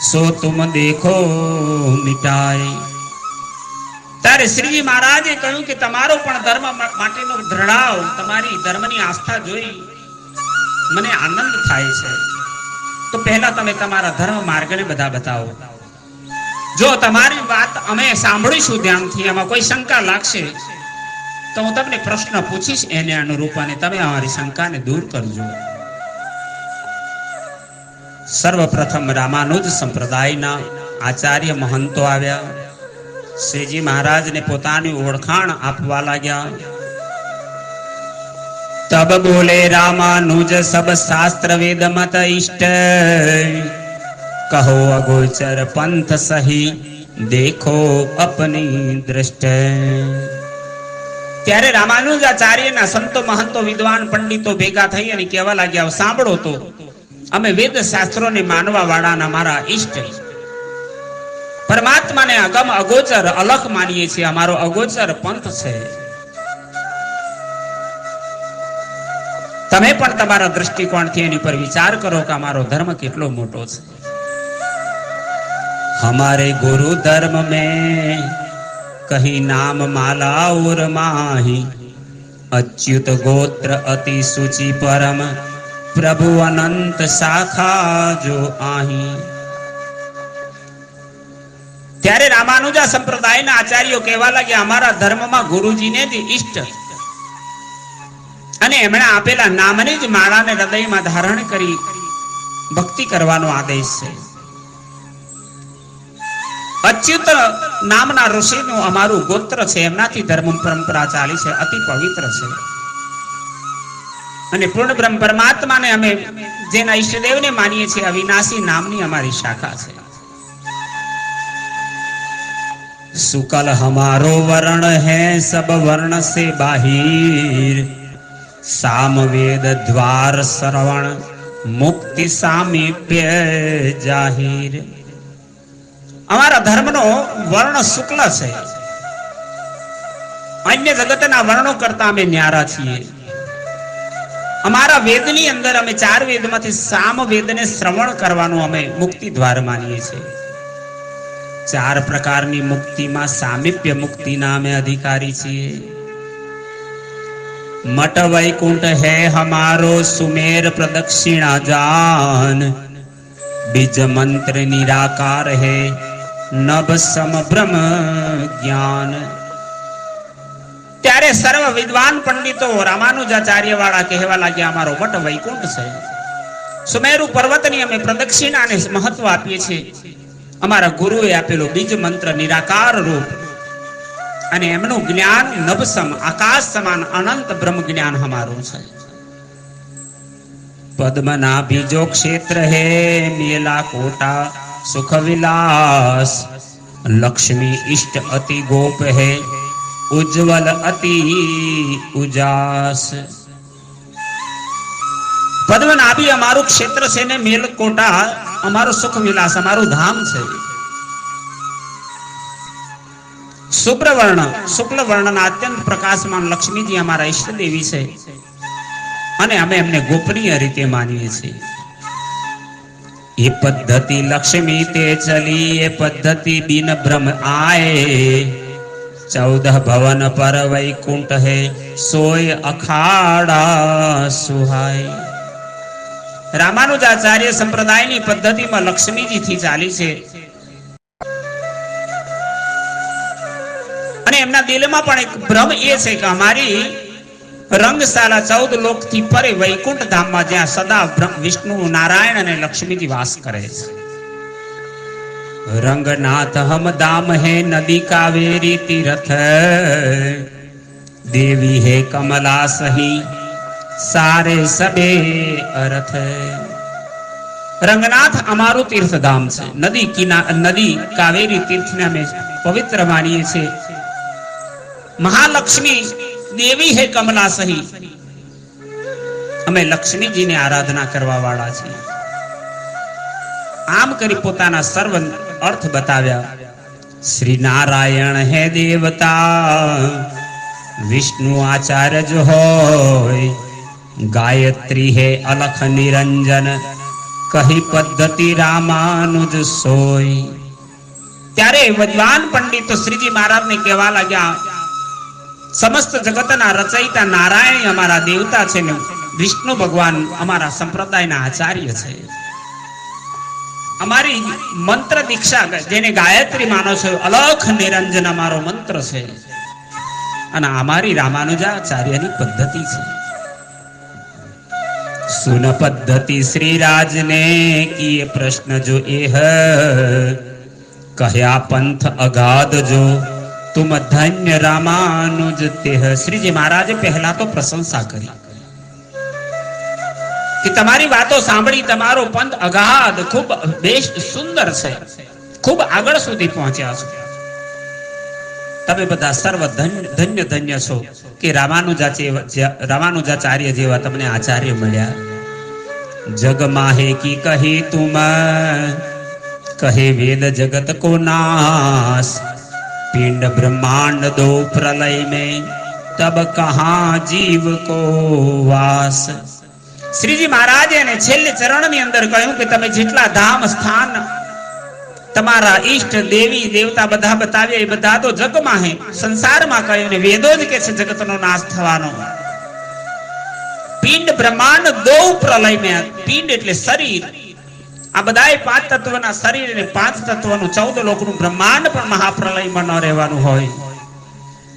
सो तुम देखो मिटाय. ત્યારે શ્રીજી મહારાજે કહ્યું કે તમારો પણ ધર્મ માટેનો દૃઢાવ, તમારી ધર્મની આસ્થા જોઈ મને આનંદ થાય છે. તો પહેલા તમે તમારા ધર્મ માર્ગને બધા બતાવો. જો તમારી વાત અમે સાંભળીશું ધ્યાનથી, એમાં કોઈ શંકા લાગશે તો હું તમને પ્રશ્ન પૂછીશ, એને અનુરૂપ અને તમે અમારી શંકાને દૂર કરજો. સર્વપ્રથમ રામાનુજ સંપ્રદાયના આચાર્ય મહંતો આવ્યા. શ્રીજી મહારાજને પોતાની ઓળખાણ આપવા લાગ્યા. તબ બોલે રામાનુજ સબ શાસ્ત્ર વેદ મત ઇષ્ટ, કહો અગોચર પંથ સહી દેખો અપની દ્રષ્ટ. ત્યારે રામાનુજાચાર્યના સંતો મહંતો વિદ્વાન પંડિતો ભેગા થઈ અને કહેવા લાગ્યા, સાંભળો તો, અમે વેદ શાસ્ત્રોને માનવા વાળાના મારા ઈષ્ટ પરમાત્માને અગમ અગોચર અલખ માનીએ છીએ. અમારો અગોચર પંથ છે. તમે પણ તમારા દ્રષ્ટિકોણથી એની પર વિચાર કરો કે અમારો ધર્મ કેટલો મોટો છે. हमारे गुरु धर्म में कहीं नाम माला और माही, अच्युत गोत्र अति सुचि परम प्रभु अनंत शाखा जो आही. ત્યારે રામાનુજા સંપ્રદાયના આચાર્યો કહેવા લાગ્યા, અમારા ધર્મમાં ગુરુજીને જ ઈષ્ટ અને એમણે આપેલા નામની જ માળાને હૃદયમાં ધારણ કરી ભક્તિ કરવાનો આદેશ છે. અચ્યુત નામના ઋષિનું અમારું ગોત્ર છે, એમનાથી ધર્મ પરંપરા ચાલી છે, અતિ પવિત્ર છે. અને પૂર્ણ બ્રહ્મ પરમાત્માને અમે જેના ઈષ્ટદેવને માનીએ છીએ, અવિનાશી નામની અમારી શાખા છે. सुकल हमारो वर्ण है सब वर्ण से बाहिर, साम वेद द्वार श्रवण मुक्ति सामीप्य जाहिर. અમારા ધર્મનો વર્ણ શુક્લ છે. અન્ય જગતના વર્ણો કરતા અમે ન્યારા છીએ. અમારા વેદની અંદર અમે 4 વેદમાંથી સામ વેદને શ્રવણ કરવાનું અમે મુક્તિ દ્વાર માનીએ છીએ. 4 પ્રકારની મુક્તિમાં સામીપ્ય મુક્તિના અમે અધિકારી છીએ. मट वैकुंठ है हमारो सुमेर प्रदक्षिणा जान बीज मंत्र निराकार है नभ सम ब्रह्म ज्ञान। ત્યારે સર્વ વિદ્વાન પંડિતો રામાનુજાચાર્ય વાળા કહેવા લાગ્યા અમારો મઠ વૈકુંઠ છે, સુમેરુ પર્વતની અમે પ્રદક્ષિણાને મહત્વ આપીએ છીએ, અમારા ગુરુએ આપેલું બીજ મંત્ર નિરાકાર રૂપ અને એમનું જ્ઞાન નભસમ આકાશ સમાન અનંત બ્રહ્મ જ્ઞાન અમારું છે। પદ્મના બીજો ક્ષેત્ર હે મેલા કોટા સુખ વિલાસ લક્ષ્મી ઇષ્ટ અતિ ગોપ હે उज्जवल अति उजास। पद्मनाभी अमारू क्षेत्र से ने मेलकोटा अमारू सुख विलास अमारू धाम से। शुभ्रवर्ण शुक्ल वर्ण अत्यंत प्रकाशमान लक्ष्मी जी अमारा इष्ट देवी से अने हमें हमने गोपनीय रीते मानीए छे। ये पद्धति लक्ष्मी ते चली ये पद्धति बिन ब्रह्म आए 14 भवन पर वैकुंठ है सोय अखाड़ा सुहाय। रामानुजाचार्य संप्रदायनी पद्धतिमां लक्ष्मीजी थी चाली छे अने एमना दिलमां पण एक भ्रम ए छे के अमारी रंगशाला 14 लोक थी परे वैकुंठ धाममां ज्यां सदा विष्णु नारायण अने लक्ष्मीजी वास करे छे। रंगनाथ हम दाम है नदी कावेरी तीर्थ देवी है कमला सही सारे सबे अर्थ। रंगनाथ अमारू तीर्थ धाम से नदी कावेरी तीर्थ ने हमें पवित्र मानीए छे। महालक्ष्मी देवी है कमला सही हमें लक्ष्मी जी ने आराधना करवा वाला छे। आम करी पोताना सर्व अर्थ बताव्या। श्री नारायण है देवता विष्णु आचार्य जो होय गायत्री है अलख निरंजन कही पद्धति रामानुज सोय। त्यारे विद्वान पंडित श्रीजी महाराज ने कहवा लग्या समस्त जगतना रचयिता नारायण अमारा देवता छे ने विष्णु भगवान अमारा संप्रदायना आचार्य छे। अमारी मंत्र दीक्षा जेने गायत्री मानो छे अलख निरंजन अमारो मंत्र छे अने अमारी रामानुजाचार्यनी पद्धति छे। सुन पद्धति श्री राज ने किए प्रश्न जो एह कहया पंथ अगाध जो तुम धन्य रामानुज तेह। श्रीजी महाराजे पहला तो प्रशंसा करी कि तमारी बातों सांभળી तमारो पंथ अगाध खूब बेस्ट सुंदर छे खूब આગળ સુધી પહોંચ્યા છો। તમે બધા સર્વ ધન્ય ધન્ય છો કે રામાનુજાચાર્ય જેવા તમને આચાર્ય મળ્યા। જગ માહે की कही तुम कहे वेद जगत को नाश पिंड ब्रह्मांड दो प्रलय में तब कहाँ जीव को वास। श्रीजी महाराज ने छेल्ले चरण नी अंदर कहूं कि तमे जेटला धाम स्थान तमारा इष्ट देवी देवता बधा बताव्या ए बधा तो जगमां है संसार में कहूं ने वेदो ज के छे जगतनो नाश थवानो। पिंड ब्रह्मांड दो प्रलय में पिंड एटले शरीर आ बधाय 5 तत्वना शरीर ने 5 तत्वनु 14 लोकनु ब्रह्मांड पण महाप्रलय में न रहेवानुं होय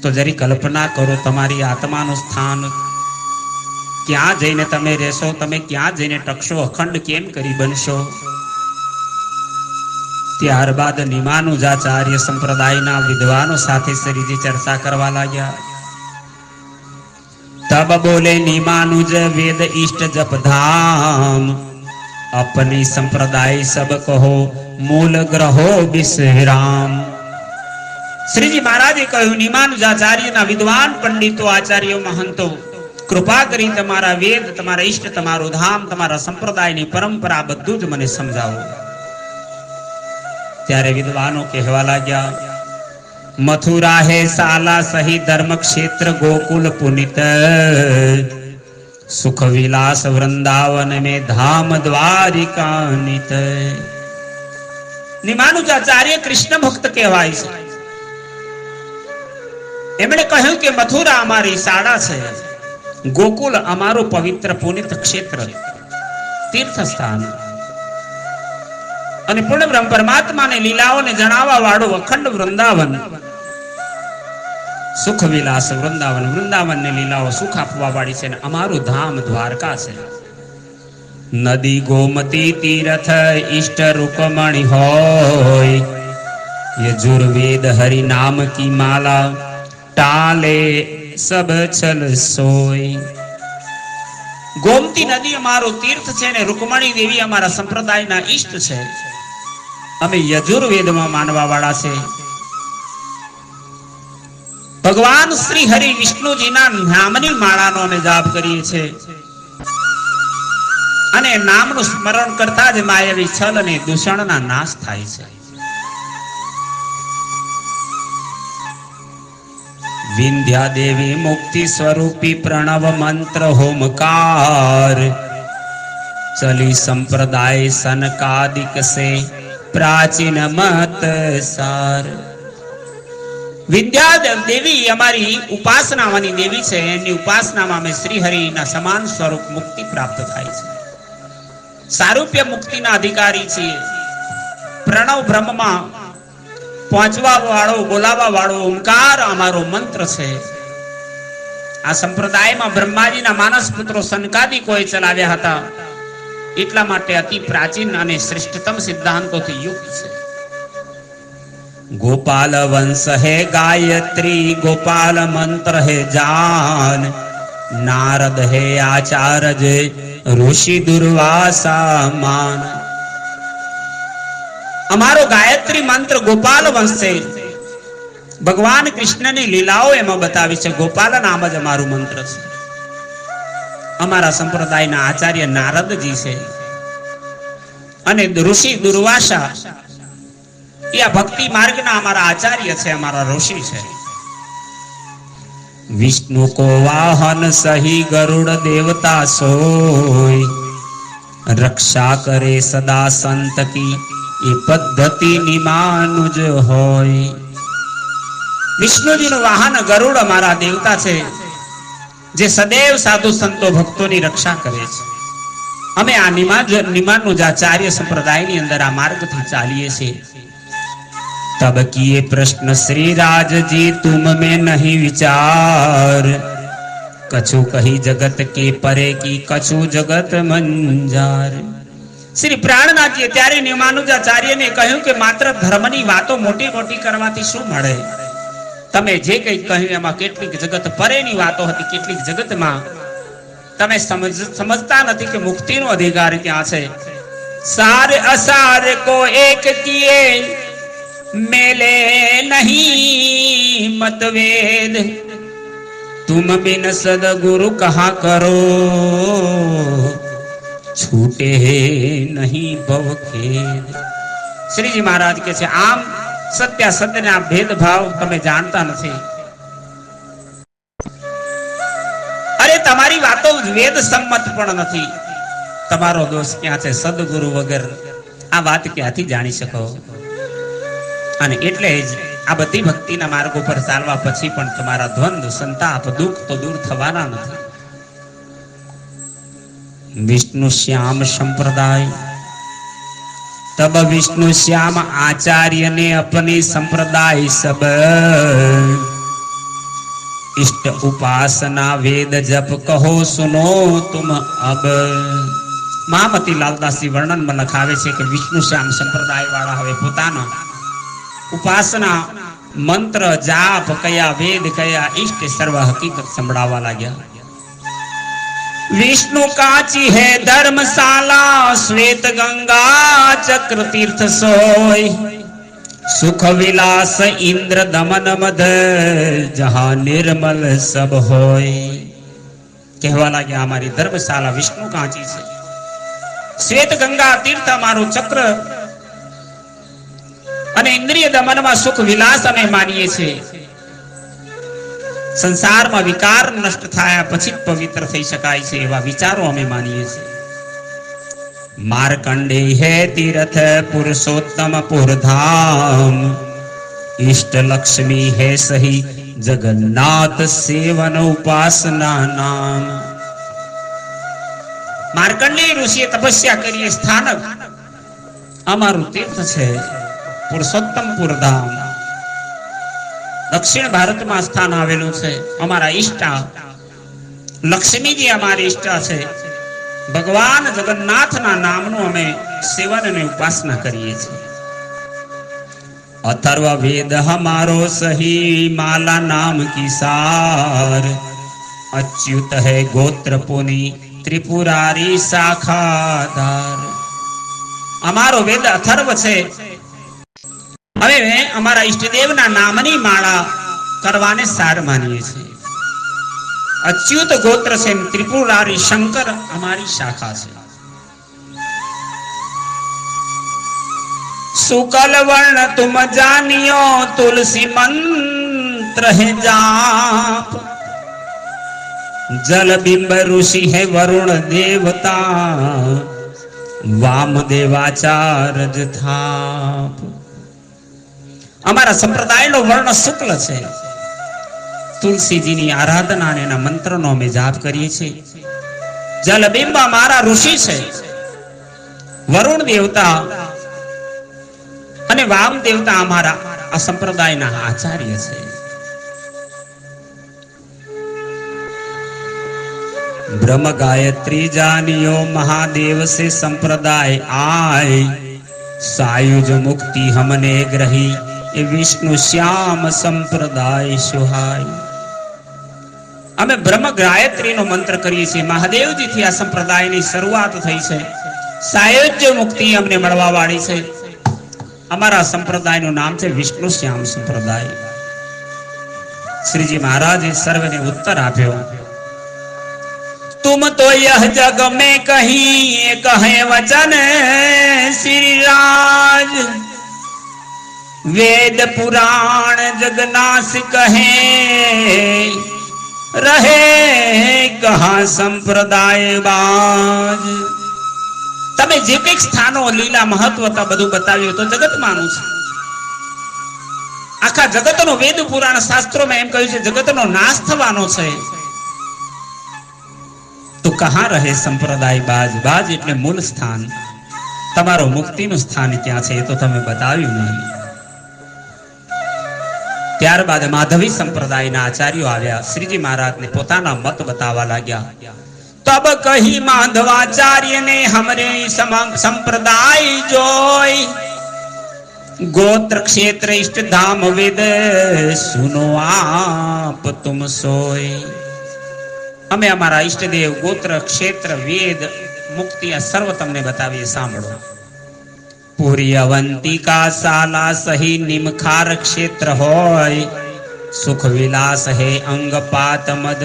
तो जरी कल्पना करो तमारी आत्मानुं स्थान क्या जईने तमे रहेशो तमे क्या जईने टकशो अखंड केम करी बनशो। त्यारबाद निमानुजाचार्य संप्रदायना विद्वानों साथे श्रीजी चर्चा करवा लाग्या। तब बोले निमानुज वेद इष्ट जप धाम अपनी संप्रदाय सब कहो मूल ग्रहो विश्राम। श्रीजी महाराजे कह્યું निमानुजाचार्यना विद्वान पंडितो आचार्यो महंतो कृपा करी तमारा वेद तमारा इष्ट तमारो धाम तमारा संप्रदायनी परंपरा बधुं ज मने समजावो। त्यारे विद्वानों कहेवा लाग्या मथुरा है साला सही धर्म क्षेत्र गोकुल पुनित सुख विलास वृंदावन में धाम द्वारिका नित। निमानुजाचार्य कृष्ण भक्त कहवाय छे। एमणे कह્યું કે મથુરા અમારી શાળા છે ગોકુલ અમારું પવિત્ર પુનિત ક્ષેત્ર, તીર્થ સ્થાન અને પૂર્ણ બ્રહ્મ પરમાત્માને લીલાઓને જણાવવા વાળું અખંડ વૃંદાવન, સુખ વિલાસ વૃંદાવન, વૃંદાવનને લીલાઓ સુખ આપવા વાળી છે. અમારું ધામ દ્વારકા છે. નદી ગોમતી તીર્થ ઈષ્ટ રૂકમણી હોય, યજુર્વેદ હરિ નામ કી માલા ટાલે સબ છલ સોય. ગોમતી નદી અમારું તીર્થ છે ને રૂકમણી દેવી અમારા સંપ્રદાયના ઈષ્ટ છે. અમે યજુર્વેદમાં માનવા વાળા છે. ભગવાન શ્રી હરિ વિષ્ણુજીના નામની માળાનો અમે જાપ કરીએ છીએ અને નામનું સ્મરણ કરતા જ માયાવી છલ અને દૂષણના નાશ થાય છે. વિંધ્યા દેવી મુક્તિ સ્વરૂપી પ્રણવ મંત્ર હોમકાર, ચલી સંપ્રદાય સનકાદિક સે પ્રાચીન મત સાર. વિદ્યા દેવી અમારી ઉપાસનાવાની દેવી છે. એની ઉપાસનામાં અમે શ્રી હરિના સમાન સ્વરૂપ મુક્તિ પ્રાપ્ત થાય છે. સારૂપ્ય મુક્તિના અધિકારી છીએ. પ્રણવ બ્રહ્મમાં પહોંચવા વાળો, બોલાવા વાળો ઓમકાર અમારો મંત્ર છે. આ સંપ્રદાયમાં બ્રહ્માજીના માનસ પુત્રો સનકાદિકોએ ચલાવ્યા હતા. એટલા માટે અતિ પ્રાચીન અને શ્રેષ્ઠતમ સિદ્ધાંતોથી યુક્ત છે. ગોપાલ વંશ હે ગાયત્રી, ગોપાલ મંત્ર હે જાન, નારદ હે આચાર્ય, ઋષિ દુર્વાસા માન. અમારો ગાયત્રી મંત્ર ગોપાલ વંશ છે. ભગવાન કૃષ્ણની લીલાઓ એમાં બતાવી છે. ગોપાલ નામ જ અમારું મંત્ર છે. અમારા સંપ્રદાયના આચાર્ય નારદજી છે અને ઋષિ દુર્વાસા એ આ ભક્તિ માર્ગના અમારા આચાર્ય છે, અમારા ઋષિ છે. વિષ્ણુ કો વાહન સહી ગરુડ દેવતા સોય, રક્ષા કરે સદા સંત કી એ પદ્ધતિ નિમાનુજ હોય. વિષ્ણુજીનું વાહન ગરુડ અમારા દેવતા છે, જે સદૈવ સાધુ સંતો ભક્તોની રક્ષા કરે છે. અમે આ નિમાનુજ આચાર્ય સંપ્રદાયની અંદર આ માર્ગથી ચાલીએ છીએ. तब किए प्रश्न श्री राज जी तुम में नहीं विचार, कछु कही जगत के परे की कछु जगत मंजार. श्री प्राणनाथજી ત્યારે નિમાનુજાચાર્યને કહ્યું કે માત્ર ધર્મની વાતો મોટી મોટી કરવાથી શું મળે? તમે જે કંઈ કહ્યું એમાં કેટલીક જગત પરેની વાતો હતી, કેટલીક જગતમાં તમે સમજતા નથી કે મુક્તિનો અધિકાર ત્યાં છે. સાર અસાર કો એક કિએ मेले नहीं मतवेद, तुम बिन सदगुरु कहा करो, छूटे नहीं भव खेद. श्रीजी महाराज के છે આમ સત્ય સત્યના ભેદભાવ તમે જાણતા નથી. અરે તમારી વાતો વેદ સંમત પણ નથી. તમારો દોષ ક્યાં છે? સદગુરુ વગર આ વાત ક્યાંથી જાણી શકો? અને એટલે જ આ બધી ભક્તિના માર્ગો પર ચાલવા પછી પણ તમારા દ્વંદ્વ, સંતાપ, દુઃખ તો દૂર થવાના નથી. વિષ્ણુ શ્યામ સંપ્રદાય तब विष्णु श्याम आचार्य ने अपनी संप्रदाय सब इष्ट उपासना वेद जप कहो सुनो तुम अब. महामती लालदासी वर्णन में लखावे छे कि विष्णु श्याम संप्रदाय वाला हवे पोताना उपासना मंत्र जाप कया वेद कया इष्ट सर्व हकीकत संभळावा लाग्या. विष्णु काची है धर्मशाला, श्वेत गंगा चक्र तीर्थ सोय, सुख विलास इंद्र दमन मद जहां निर्मल सब होय. कहवा लाग्या हमारी धर्मशाला विष्णु काची से, श्वेत गंगा तीर्थ अमारू चक्र અને ઇન્દ્રિય દમનમાં સુખ વિલાસ અમે માનીએ છીએ. સંસારમાં વિકાર નષ્ટ થયા પછી પવિત્ર થઈ શકાય છે એવા વિચારો અમે માનીએ છીએ. मार्कंडेय है तीर्थ पुरुषोत्तम पुरधाम, इष्ट लक्ष्मी है सही जगन्नाथ सेवन उपासना नाम। मार्कंडेय ऋषिए तपस्या करी स्थानक अमारू तीर्थ छे पुरुषोत्तमपुर धाम। दक्षिण भारत में स्थान आवेलू छे। अमारा इष्टा लक्ष्मी जी अमारी इष्टा छे। भगवान जगन्नाथ ना नामनु अमे सेवन ने उपासना करीए छे। अथर्व वेद हमारो सही माला नाम की सार। अच्युत है गोत्र पुनि त्रिपुरारी शाखाधार। अमारो वेद अथर्व छे। हवे अमारा इष्टदेव ना नामनी माला करवाने सार मानीए छे। अच्युत गोत्र से त्रिपुरारी शंकर हमारी शाखा से। शुक्ल वर्ण तुम जानियो तुलसी मंत्र है जाप। जल बिंब ऋषि है वरुण देवता। वाम देवाचार्य थाप। हमारा संप्रदाय नो वर्ण शुक्ल है। तुलसी जी नी आराधना ने ना मंत्र नो में जाप करिए छे। जलबिंब हमारा ऋषि छे। वरुण देवता अने वाम देवता हमारा आ संप्रदाय ना आचार्य छे। ब्रह्म गायत्री जानियो महादेव से संप्रदाय आए। सायुज मुक्ति हमने ग्रही ये विष्णु श्याम संप्रदाय सुहाय। अमे ब्रह्म गायत्री नो मंत्र करीए छीए। महादेव जी थी आ संप्रदाय नी शुरुआत थई छे। सायुज्य मुक्ति हमने मळवा वाળી छे। अमारा संप्रदाय नु नाम छे विष्णु श्याम संप्रदाय। श्रीजी महाराज सर्वने उत्तर आप्यो। तुम तो यह जग में कहीं कहे वचन श्री राज। वेद पुराण जगनाश कहे रहे कहा संप्रदाय बाज। तमे जे कई स्थानो लीला महत्वता बधु बताव्यु तो जगत मानु छे। आखा जगत नो वेद पुराण शास्त्रों में एम कह्यु छे जगत नो नाश थवानो छे। तो कहाँ रहे संप्रदाय बाज। बाज एटले मूल स्थान। तमारो मुक्ति नु स्थान क्या छे तो तमे बताव्यु नहीं। त्यारबाद माधवी संप्रदाय ना आचार्यो आव्या। श्रीजी महाराज ने पोताना मत बतावा लाग्या। तब कही माधवाचार्य ने हमरे संप्रदाय जोई। गोत्र क्षेत्र इष्ट धाम वेद सुनो आप तुम सोई। हमें हमारा इष्ट देव गोत्र क्षेत्र वेद मुक्ति सर्व तमने बताविए सांभळो। पूरी अवंतिका साला सही निमखार क्षेत्र होय। सुख विलास है अंगपात मद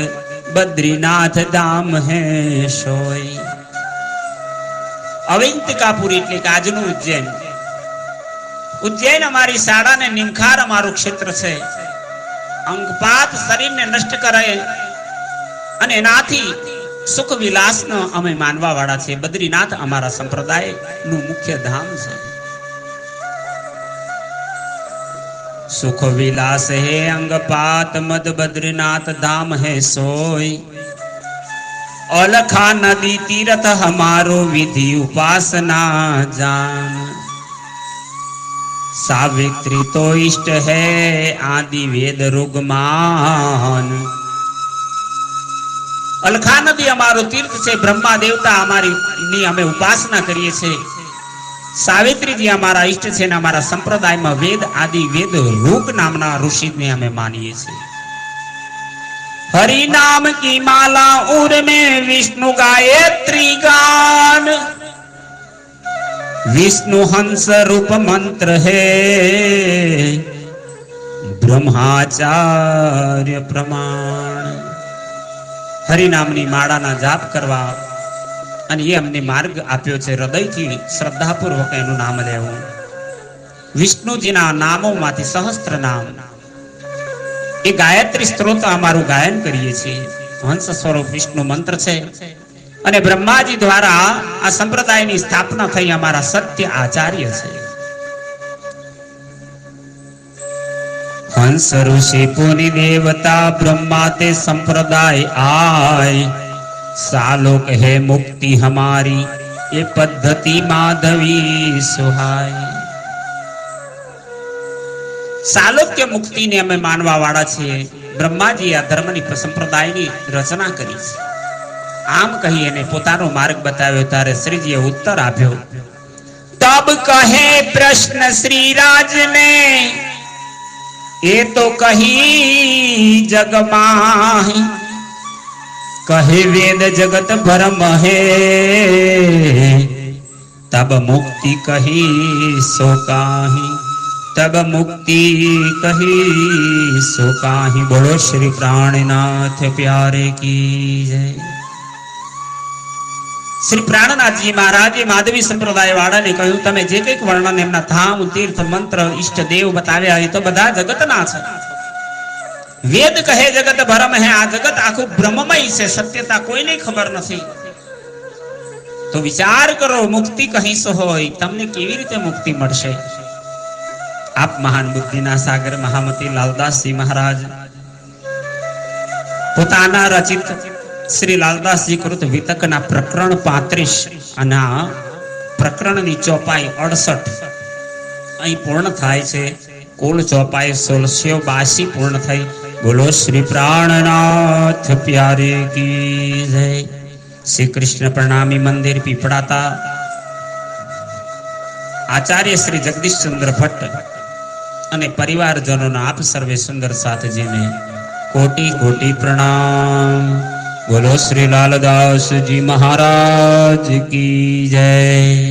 बद्रीनाथ धाम है सोय। अवंतिकापुरी एटले के आजनु उज्जैन। उज्जैन हमारी शाळा ने निमखार हमारू क्षेत्र छे। अंगपात शरीर ने नष्ट करे अने एनाथी सुख विलास नो अमे मानवा वाळा छे। बद्रीनाथ अमारा संप्रदाय नु मुख्य धाम छे। सुख विलास है अंगपात मद बद्रीनाथ धाम है सोई। अलखा नदी तीरथ हमारो विधि उपासना जान। सावित्री तो इष्ट है आदि वेद रुगमान। अलखा नदी अमारो तीर्थ छे। ब्रह्मा देवता अमारी नी अमे उपासना करीए छे। सावित्री जी अमारा इष्ट छे ने अमारा संप्रदाय में वेद आदि वेद रूप नामना ऋषि ने हमें मानीए छे। हरि नाम की माला उर में विष्णु गायत्री गान। विष्णु हंस रूप मंत्र है ब्रह्माचार्य प्रमाण। हरि नामनी माळा ना जाप करवा અને એ અમને માર્ગ આપ્યો છે। હૃદયથી શ્રદ્ધાપૂર્વક એનું નામ લેવું। વિષ્ણુજીના નામોમાંથી સહસ્ત્ર નામ એ ગાયત્રી સ્ત્રોત અમારું ગાયન કરીએ છીએ। હંસ સ્વરૂપ વિષ્ણુ મંત્ર છે અને બ્રહ્માજી દ્વારા આ સંપ્રદાયની સ્થાપના થઈ અમારા સત્ય આચાર્ય છે। कंस ऋषि पुनि देवता ब्रह्मा ते संप्रदाय आय सालो कहे मुक्ति हमारी ये पद्धति माधवी सुहाय। सालोक्य मुक्ति ने अमे मानवा वाळा छे। ब्रह्माजी आ धर्मनी संप्रदायनी रचना करी छे। आम कही ने पोतानो मार्ग बताव्यो तारे श्रीजीए उत्तर आप्यो। तब कहे प्रश्न श्रीराज ने ये तो कही जग माही कहे वेद जगत भरम है तब मुक्ति कही सो काही तब मुक्ति कही सो काही। बोलो श्री प्राणनाथ प्यारे की जय। श्री प्राणनाथ जी महाराज माधवी संप्रदाय वाला ने कहूं तमे जे कईक वर्णन एमना धाम तीर्थ मंत्र इष्ट देव बताव्या ए तो बधा जगतना छे। वेद कहे जगत भरम है आ जगत आखु ब्रह्ममय से सत्यता कोई नहीं खबर नहीं। तो विचार करो मुक्ति कहीं से होय तमने केवी रीते मुक्ति मळशे। आप महान बुद्धिना सागर महामती लालदास जी महाराज पोताना रचित श्री लालदास जी कृत वितकना प्रकरण 35 अना प्रकरण नी चौपाई 68 अहीं पूर्ण थाय छे। कुल चौपाई 1682 पूर्ण थई। बोलो श्री प्राणनाथ प्यारे की जय। श्री कृष्ण प्रणामी मंदिर पीपड़ाता आचार्य श्री जगदीश चंद्र भट्ट अने परिवारजनों आप सर्वे सुंदर साथ जी ने कोटि कोटि प्रणाम। बोलो श्री लालदास जी महाराज की जय।